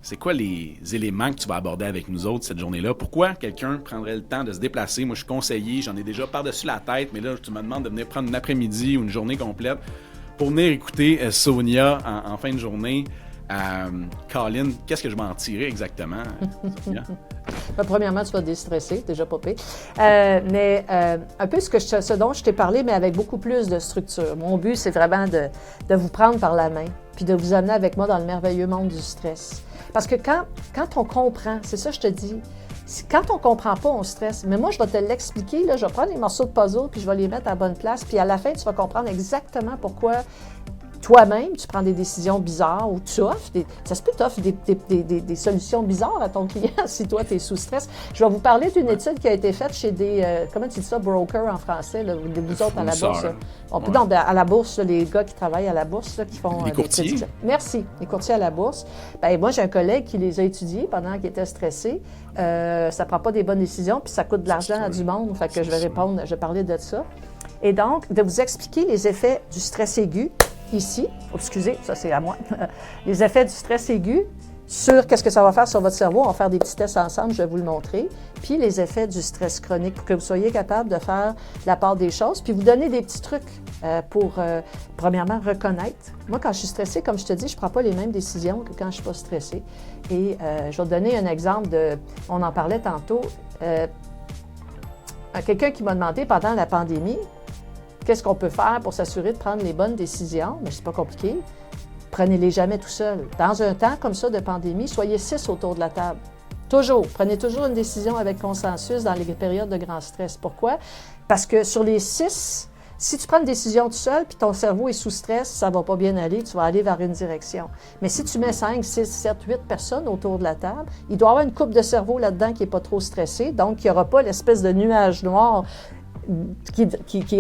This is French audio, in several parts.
c'est quoi les éléments que tu vas aborder avec nous autres cette journée-là? Pourquoi quelqu'un prendrait le temps de se déplacer? Moi, je suis conseiller, j'en ai déjà par-dessus la tête, mais là, tu me demandes de venir prendre une après-midi ou une journée complète pour venir écouter Sonia en fin de journée. Colin, qu'est-ce que je vais en tirer exactement, Sonia? Premièrement, tu vas te déstresser, déjà pas pire. Mais un peu ce dont je t'ai parlé, mais avec beaucoup plus de structure. Mon but, c'est vraiment de vous prendre par la main, puis de vous amener avec moi dans le merveilleux monde du stress. Parce que quand on comprend, c'est ça que je te dis, quand on comprend pas, on stresse. Mais moi, je vais te l'expliquer, là, je vais prendre les morceaux de puzzle, puis je vais les mettre à la bonne place, puis à la fin, tu vas comprendre exactement pourquoi toi-même, tu prends des décisions bizarres ou tu offres, ça se peut t'offres des solutions bizarres à ton client si toi, tu es sous stress. Je vais vous parler d'une étude qui a été faite chez des, comment tu dis ça, brokers en français, là, vous autres à la bourse. Non, à la bourse, là, les gars qui travaillent à la bourse, là, qui font les courtiers. Merci, les courtiers à la bourse. Moi, j'ai un collègue qui les a étudiés pendant qu'il était stressé. Ça prend pas des bonnes décisions, puis ça coûte de l'argent à du monde. Fait que je vais répondre, je vais parler de ça. Et donc, de vous expliquer les effets du stress aigu, ici, excusez, ça c'est à moi, les effets du stress aigu sur qu'est-ce que ça va faire sur votre cerveau. On va faire des petits tests ensemble, je vais vous le montrer. Puis les effets du stress chronique pour que vous soyez capable de faire la part des choses. Puis vous donner des petits trucs pour, premièrement, reconnaître. Moi, quand je suis stressée, comme je te dis, je ne prends pas les mêmes décisions que quand je ne suis pas stressée. Et je vais te donner un exemple on en parlait tantôt, quelqu'un qui m'a demandé pendant la pandémie, qu'est-ce qu'on peut faire pour s'assurer de prendre les bonnes décisions? Mais c'est pas compliqué. Prenez-les jamais tout seul. Dans un temps comme ça de pandémie, soyez 6 autour de la table. Toujours. Prenez toujours une décision avec consensus dans les périodes de grand stress. Pourquoi? Parce que sur les 6, si tu prends une décision tout seul puis ton cerveau est sous stress, ça va pas bien aller, tu vas aller vers une direction. Mais si tu mets 5, 6, 7, 8 personnes autour de la table, il doit y avoir une couple de cerveau là-dedans qui n'est pas trop stressée, donc il n'y aura pas l'espèce de nuage noir qui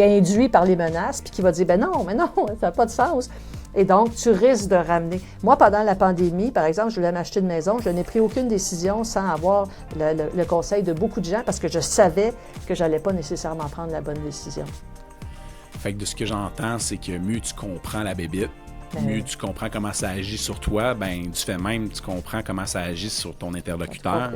est induit par les menaces, puis qui va dire, mais non, ça n'a pas de sens. Et donc, tu risques de ramener. Moi, pendant la pandémie, par exemple, je voulais m'acheter une maison, je n'ai pris aucune décision sans avoir le conseil de beaucoup de gens parce que je savais que je n'allais pas nécessairement prendre la bonne décision. Fait que de ce que j'entends, c'est que mieux tu comprends la bébite, mieux tu comprends comment ça agit sur toi, du fait même, tu comprends comment ça agit sur ton interlocuteur.